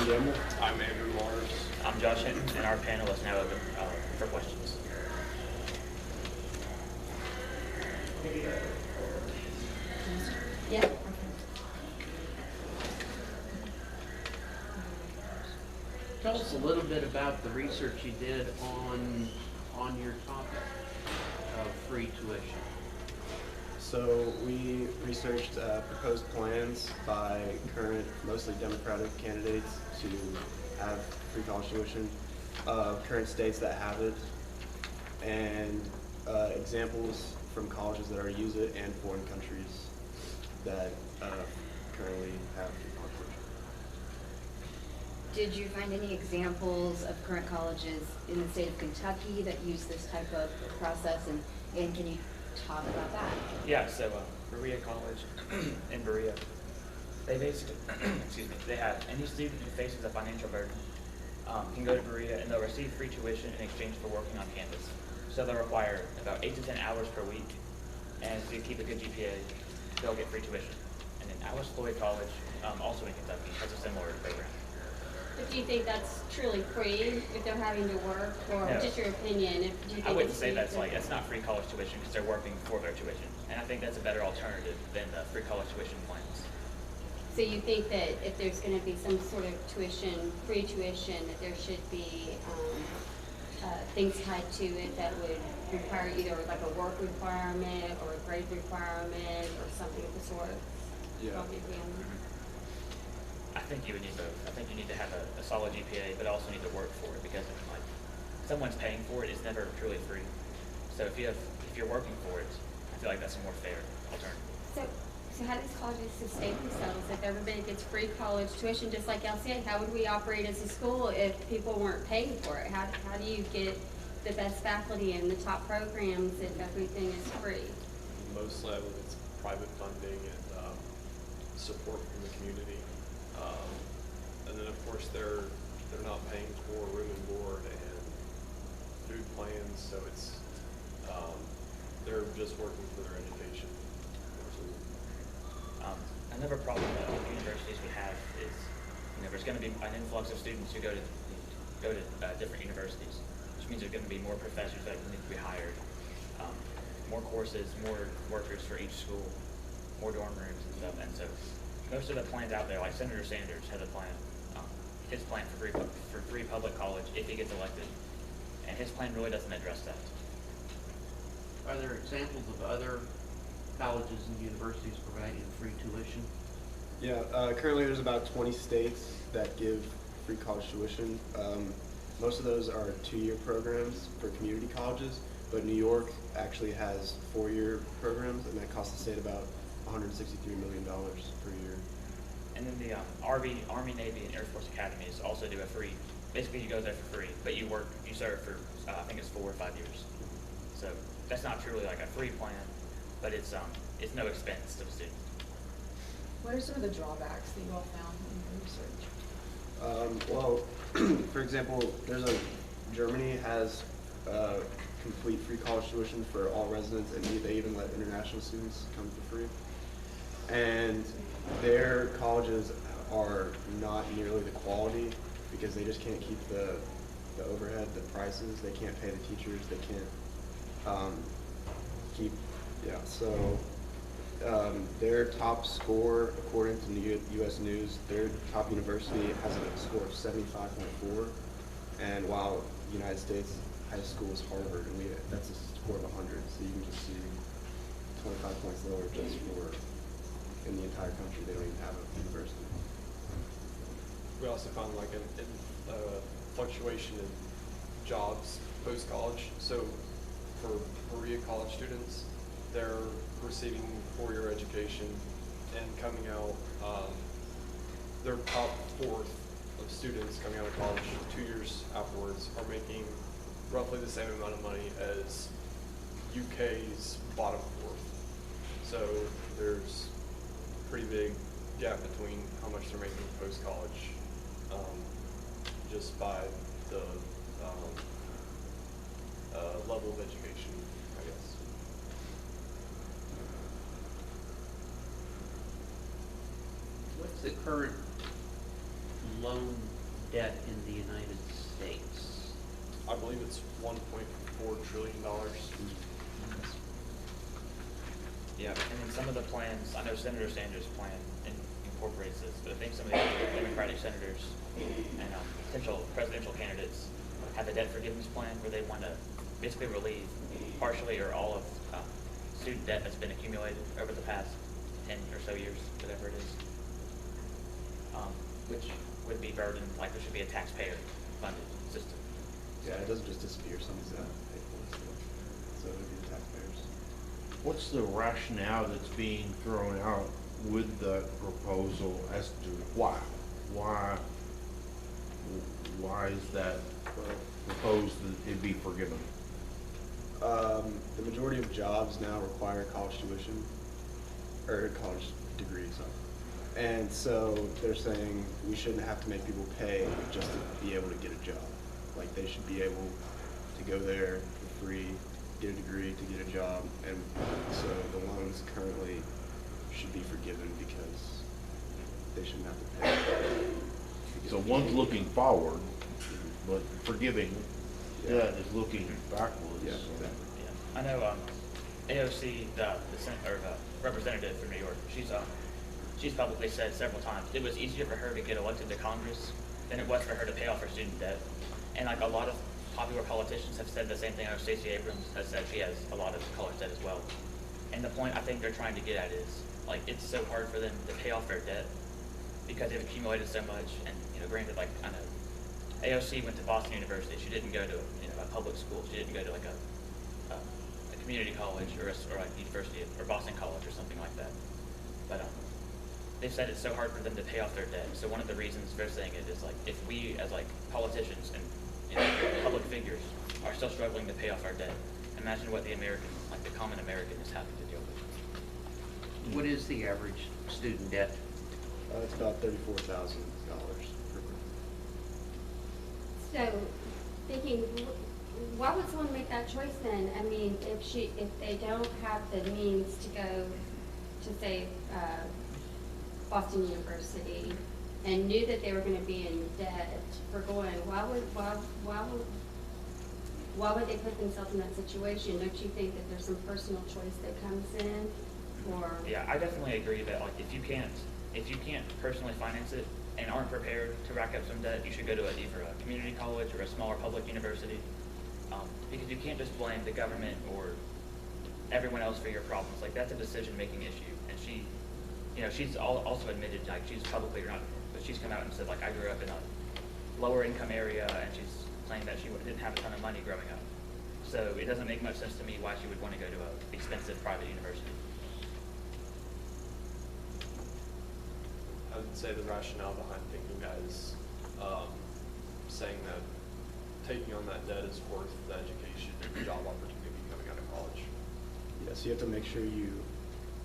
Gamble. I'm Andrew Mars. I'm Josh Hinton, and our panel is now open for questions. Yeah. Tell us a little bit about the research you did on your topic of free tuition. So we researched proposed plans by current, mostly Democratic candidates to have free college tuition, current states that have it, and examples from colleges that already use it and foreign countries that currently have free college tuition. Did you find any examples of current colleges in the state of Kentucky that use this type of process, and can you talk about that? Yeah, so Berea College in Berea, they basically, excuse me, they have any student who faces a financial burden can go to Berea and they'll receive free tuition in exchange for working on campus. So they'll require about 8 to 10 hours per week, and if you keep a good GPA, they'll get free tuition. And then Alice Floyd College, also in Kentucky, has a similar program. But do you think that's truly free if they're having to work, or No. just your opinion? Do you think I wouldn't it's say free that's to- like, it's not free college tuition because they're working for their tuition. And I think that's a better alternative than the free college tuition plans. So you think that if there's going to be some sort of tuition, free tuition, that there should be things tied to it that would require either like a work requirement or a grade requirement or something of the sort? Yeah. Help me again. I think you would need both. I think you need to have a solid GPA, but also need to work for it because like someone's paying for it, it's never truly free. So if you're working for it, I feel like that's a more fair alternative. So how do these colleges sustain themselves if everybody gets free college tuition just like LCA? How would we operate as a school if people weren't paying for it? How do you get the best faculty and the top programs if everything is free? Mostly I believe it's private funding and support from the community. And then of course they're not paying for room and board and food plans, so it's they're just working for their education. Another problem that universities would have is, there's going to be an influx of students who go to different universities, which means there's going to be more professors that need to be hired, more courses, more workers for each school, more dorm rooms and stuff. And so most of the plans out there, like Senator Sanders has a plan, his plan for free public college if he gets elected, and his plan really doesn't address that. Are there examples of other colleges and universities providing free tuition? Yeah, currently there's about 20 states that give free college tuition. Most of those are 2-year programs for community colleges, but New York actually has 4-year programs, and that costs the state about $163 million per year. And then the Army, Navy, and Air Force Academies also do a free, basically you go there for free, but you serve for, I think it's 4 or 5 years. So that's not truly like a free plan, but it's no expense to the student. What are some of the drawbacks that you all found in your research? Well, for example, Germany has complete free college tuition for all residents, and they even let international students come for free. And their colleges are not nearly the quality because they just can't keep the overhead, the prices. They can't pay the teachers. They can't So their top score, according to U.S. News, their top university has a score of 75.4, and while the United States highest school is Harvard, and that's a score of 100, so you can just see 25 points lower just for, in the entire country, they don't even have a university. We also found like a fluctuation in jobs post-college. So for Berea College students, they're receiving 4-year education and coming out, their top fourth of students coming out of college 2 years afterwards are making roughly the same amount of money as UK's bottom fourth. So there's a pretty big gap between how much they're making post-college, just by the level of education, I guess. What's the current loan debt in the United States? I believe it's $1.4 trillion. Yeah, and in some of the plans, I know Senator Sanders' plan incorporates this, but I think some of the other Democratic senators and potential presidential candidates have a debt forgiveness plan where they want to basically relieve partially or all of student debt that's been accumulated over the past 10 or so years, whatever it is, which would be burdened, like there should be a taxpayer-funded system. Yeah, it doesn't just disappear, someone's got to pay for it still. So it would be the taxpayers. What's the rationale that's being thrown out with the proposal as to why? Why is that proposed that it be forgiven? The majority of jobs now require college tuition, or college degrees, and so they're saying we shouldn't have to make people pay just to be able to get a job. Like, they should be able to go there for free, get a degree to get a job, and so the loans currently should be forgiven because they shouldn't have to pay. So one's looking forward, but forgiving Yeah. debt is looking backwards. Yeah, exactly. Yeah, I know AOC, the representative from New York, she's publicly said several times it was easier for her to get elected to Congress than it was for her to pay off her student debt. And like a lot of popular politicians have said the same thing. I know Stacey Abrams has said she has a lot of college debt as well. And the point I think they're trying to get at is, like, it's so hard for them to pay off their debt because they've accumulated so much. And, you know, granted, like, I know AOC went to Boston University. She didn't go to, a public school. She didn't go to like a community college or like university or Boston College or something like that. But they've said it's so hard for them to pay off their debt. So one of the reasons they're saying it is, like, if we as like politicians and public figures are still struggling to pay off our debt, imagine what the common American is having to deal with. What is the average student debt? It's about $34,000 per person. So, thinking, why would someone make that choice then? I mean, if they don't have the means to go to, say, Boston University and knew that they were going to be in debt for going, why would they put themselves in that situation? Don't you think that there's some personal choice that comes in, or? Yeah, I definitely agree that, like, if you can't personally finance it and aren't prepared to rack up some debt, you should go to either a community college or a smaller public university, because you can't just blame the government or everyone else for your problems. Like, that's a decision-making issue, and she's also admitted, like, she's publicly or not, but she's come out and said, like, I grew up in a lower income area, and she's claimed that she didn't have a ton of money growing up. So it doesn't make much sense to me why she would want to go to an expensive private university. I would say the rationale behind thinking that is saying that taking on that debt is worth the education and job opportunity coming out of college. Yeah, so you have to make sure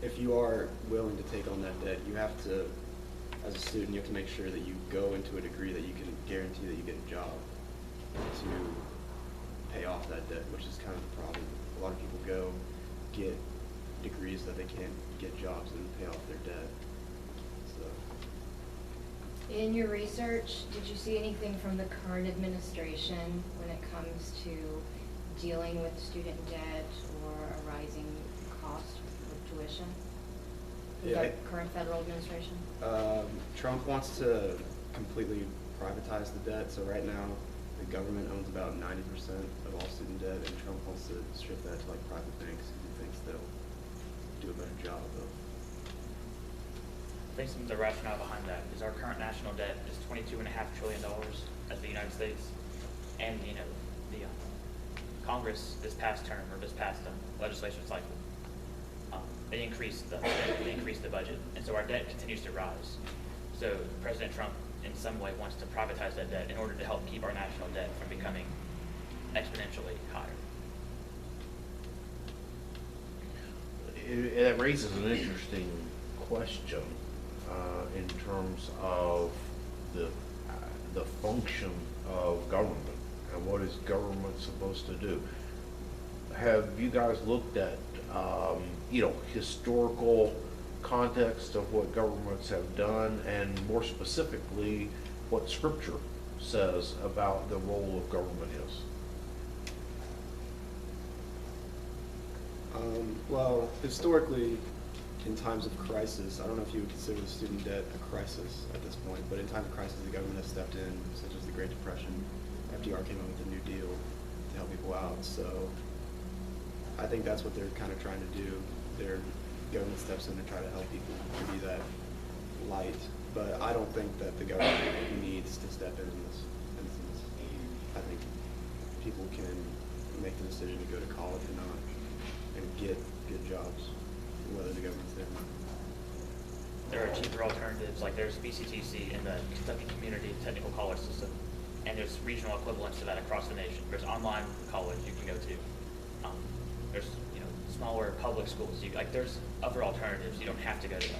if you are willing to take on that debt, you have to, as a student, you have to make sure that you go into a degree that you can guarantee that you get a job to pay off that debt, which is kind of the problem. A lot of people go get degrees that they can't get jobs and pay off their debt. So. In your research, did you see anything from the current administration when it comes to dealing with student debt or a rising cost of tuition? Is Yeah, that current federal administration? Trump wants to completely privatize the debt. So right now, the government owns about 90% of all student debt, and Trump wants to strip that to like private banks. He thinks they'll do a better job of. I think some of the rationale behind that is our current national debt is $22.5 trillion as the United States, and the Congress this past term or this past legislation cycle, they increased the budget, and so our debt continues to rise. So President Trump, in some way, wants to privatize that debt in order to help keep our national debt from becoming exponentially higher. It raises an interesting question in terms of the function of government and what is government supposed to do. Have you guys looked at historical context of what governments have done, and more specifically what Scripture says about the role of government is? Well, historically, in times of crisis, I don't know if you would consider the student debt a crisis at this point, but in time of crisis, the government has stepped in, such as the Great Depression. FDR came up with a New Deal to help people out. So I think that's what they're kind of trying to do. Their government steps in to try to help people to be that light. But I don't think that the government needs to step in this instance. I think people can make the decision to go to college or not and get good jobs, whether the government's there or not. There are cheaper alternatives, like there's BCTC in the Kentucky Community Technical College System, and there's regional equivalents to that across the nation. There's online college you can go to. There's smaller public schools. There's other alternatives. You don't have to go to an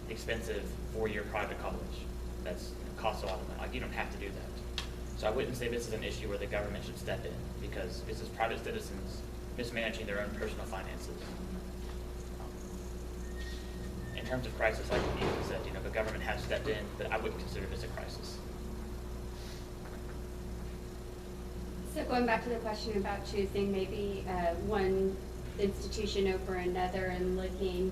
expensive 4-year private college that's costs a lot of money. You don't have to do that. So I wouldn't say this is an issue where the government should step in, because this is private citizens mismanaging their own personal finances. In terms of crisis, like Ethan said, the government has stepped in, but I wouldn't consider this a crisis. So going back to the question about choosing maybe one institution over another and looking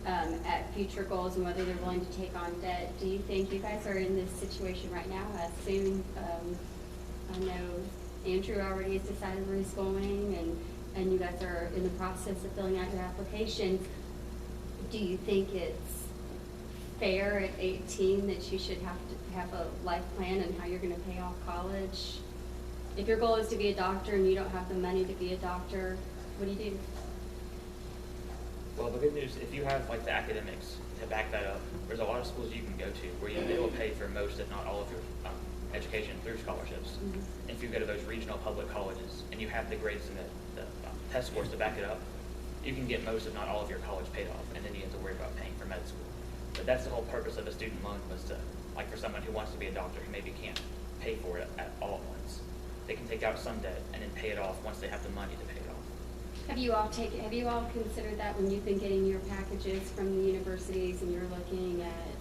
at future goals and whether they're willing to take on debt, do you think you guys are in this situation right now? Soon, I know Andrew already has decided where he's going, and you guys are in the process of filling out your applications. Do you think it's fair at 18 that you should have to have a life plan and how you're going to pay off college? If your goal is to be a doctor and you don't have the money to be a doctor, what do you do? Well, the good news, if you have the academics to back that up, there's a lot of schools you can go to where they will pay for most, if not all, of your education through scholarships. Mm-hmm. If you go to those regional public colleges and you have the grades and the test scores to back it up, you can get most, if not all, of your college paid off, and then you have to worry about paying for med school. But that's the whole purpose of a student loan, was to, for someone who wants to be a doctor who maybe can't pay for it at all at once, they can take out some debt and then pay it off once they have the money to pay it off. Have you all considered that when you've been getting your packages from the universities and you're looking at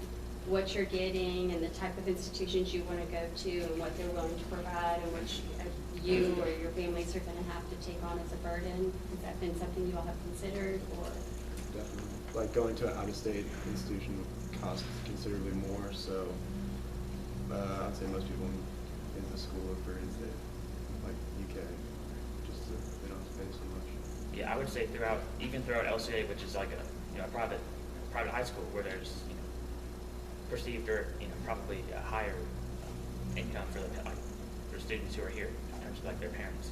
what you're getting and the type of institutions you want to go to and what they're willing to provide and what you or your families are going to have to take on as a burden? Has that been something you all have considered, or? Definitely. Going to an out-of-state institution would cost considerably more, so I'd say most people in the school look for in-state, like UK, just so they don't have to pay so much. Yeah, I would say even throughout LCA, which is like a private high school where there's perceived or probably a higher income for for students who are here in terms of their parents,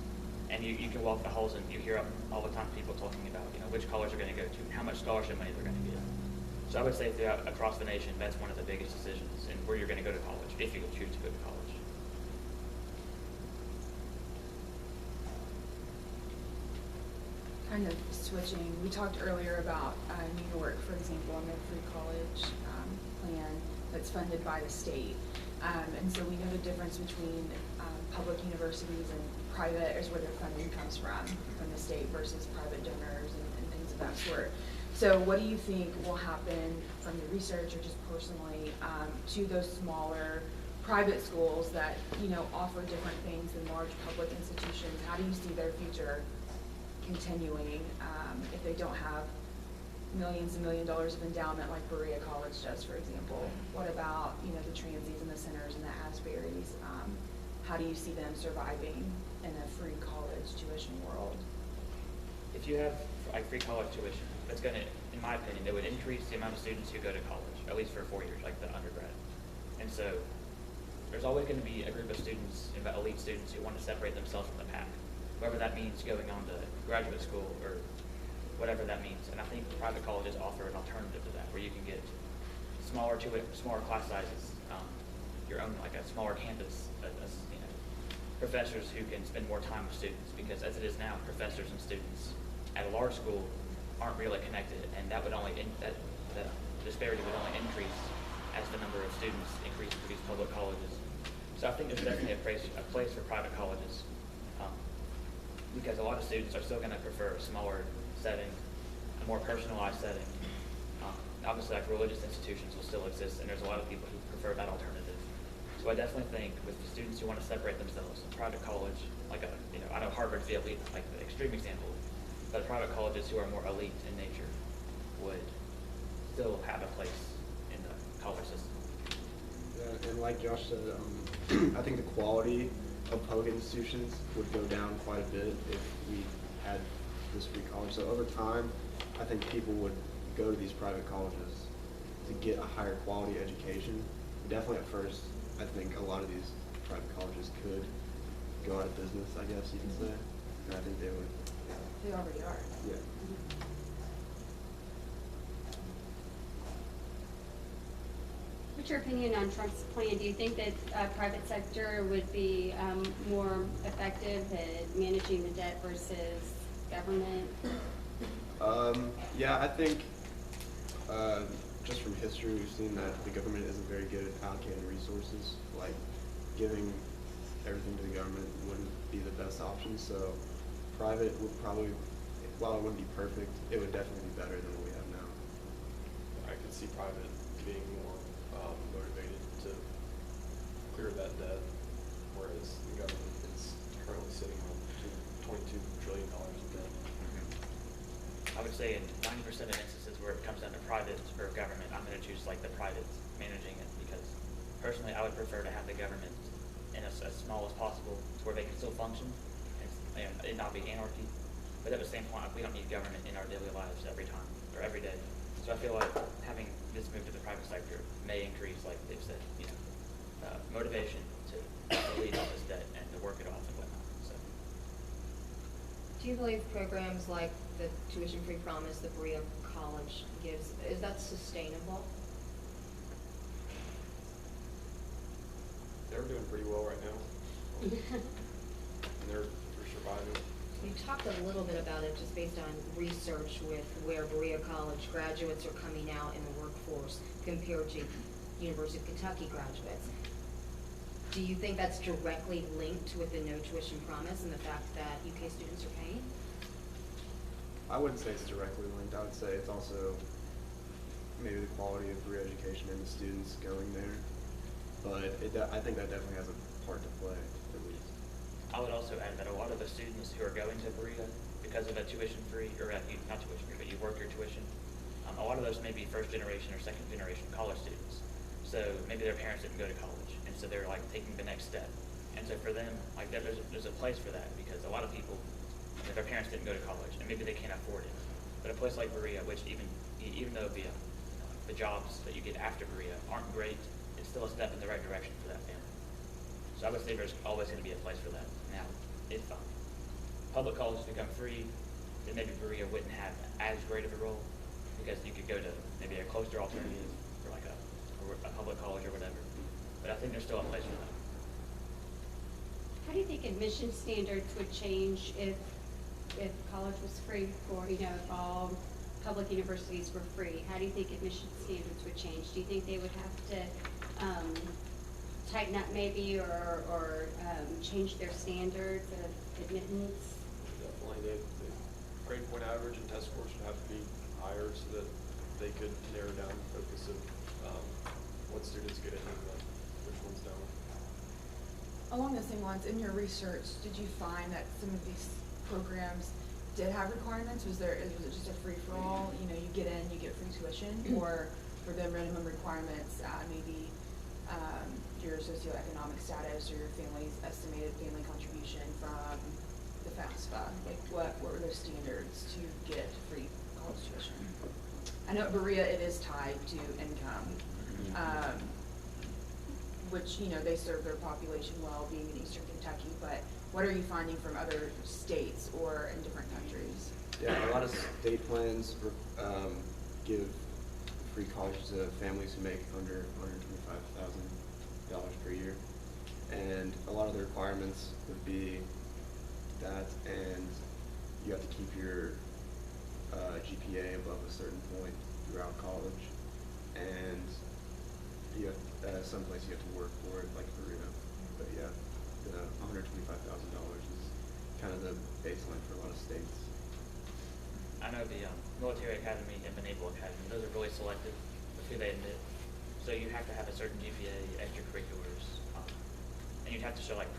and you can walk the halls and you hear all the time people talking about which college they're going to go to and how much scholarship money they're going to get. So I would say throughout across the nation, that's one of the biggest decisions in where you're going to go to college if you choose to go to college. Kind of switching, we talked earlier about New York, for example, and their free college plan that's funded by the state. And so we know the difference between public universities and private is where their funding comes from the state versus private donors and things of that sort. So what do you think will happen from your research or just personally to those smaller private schools that offer different things than large public institutions? How do you see their future continuing if they don't have millions and millions of dollars of endowment like Berea College does, for example? What about the Transies and the Centers and the Asbury's? How do you see them surviving in a free college tuition world? If you have free college tuition, that's going to, in my opinion, it would increase the amount of students who go to college, at least for 4 years, like the undergrad. And so there's always going to be a group of students, elite students, who want to separate themselves from the pack, whether that means going on to graduate school or whatever that means. And I think private colleges offer an alternative to that, where you can get smaller class sizes, your own a smaller campus, professors who can spend more time with students. Because as it is now, professors and students at a large school aren't really connected, and that disparity would only increase as the number of students increases for these public colleges. So I think there's definitely a place for private colleges, because a lot of students are still going to prefer a smaller setting, a more personalized setting. Obviously, religious institutions will still exist, and there's a lot of people who prefer that alternative. So I definitely think with the students who want to separate themselves, a private college, like I know Harvard's the elite, like the extreme example, but private colleges who are more elite in nature would still have a place in the college system. Yeah, and like Josh said, I think the quality of public institutions would go down quite a bit if we had this free college. So over time, I think people would go to these private colleges to get a higher quality education. Definitely at first, I think a lot of these private colleges could go out of business, I guess you can say. And I think they would. They already are. Yeah. What's your opinion on Trump's plan? Do you think that private sector would be more effective at managing the debt versus government? Yeah, I think just from history, we've seen that the government isn't very good at allocating resources. Like giving everything to the government wouldn't be the best option. So private would probably, while it wouldn't be perfect, it would definitely be better than what we have now. I could see private being more motivated to clear that debt, whereas the government is currently sitting on $22 trillion in debt. I would say in 90% of instances where it comes down to private or government, I'm going to choose like the private managing it, because personally I would prefer to have the government in as small as possible to where they can still function and it not be anarchy. But at the same point, we don't need government in our daily lives every time or every day. So I feel like having this move to the private sector may increase, like they've said, motivation to lead all this debt and to work it off and whatnot. So. Do you believe programs like the tuition-free promise that Berea College gives, is that sustainable? They're doing pretty well right now. And they're surviving. You talked a little bit about it just based on research with where Berea College graduates are coming out in the workforce compared to University of Kentucky graduates. Do you think that's directly linked with the no tuition promise and the fact that UK students are paying? I wouldn't say it's directly linked. I would say it's also maybe the quality of Berea education and the students going there. But I think that definitely has a part to play, at least. I would also add that a lot of the students who are going to Berea because of a tuition-free, or not tuition-free, but you work your tuition, a lot of those may be first-generation or second-generation college students. So maybe their parents didn't go to college, and so they're like taking the next step. And so for them, like there's a place for that, because a lot of people, if their parents didn't go to college, and maybe they can't afford it. But a place like Berea, which even though the jobs that you get after Berea aren't great, it's still a step in the right direction for that family. So I would say there's always going to be a place for that. Now, if public colleges become free, then maybe Berea wouldn't have as great of a role, because you could go to maybe a closer alternative for like a public college or whatever. But I think there's still a place for that. How do you think admission standards would change if college was free for, if all public universities were free? How do you think admission standards would change? Do you think they would have to tighten up maybe or change their standards of admittance? Definitely, the grade point average and test scores should have to be higher so that they could narrow down the focus of what students get in and which ones don't. Along the same lines, in your research, did you find that some of these programs did have requirements? Was it just a free-for-all? You get in, you get free tuition, or were there minimum requirements? Maybe your socioeconomic status or your family's estimated family contribution from the FAFSA. Like, what were those standards to get free college tuition? I know at Berea it is tied to income, which they serve their population well, being in Eastern Kentucky. But what are you finding from other states or in different countries? Yeah, a lot of state plans give free college to families who make under $125,000 per year, and a lot of the requirements would be that, and you have to keep your GPA above a certain point throughout college, and you have someplace you have to work for it, like Berea. But yeah, the $125,000 is kind of the baseline for a lot of states. I know the military academy and the naval academy, those are really selective with who they admit. So you have to have a certain GPA, extracurriculars, have to show like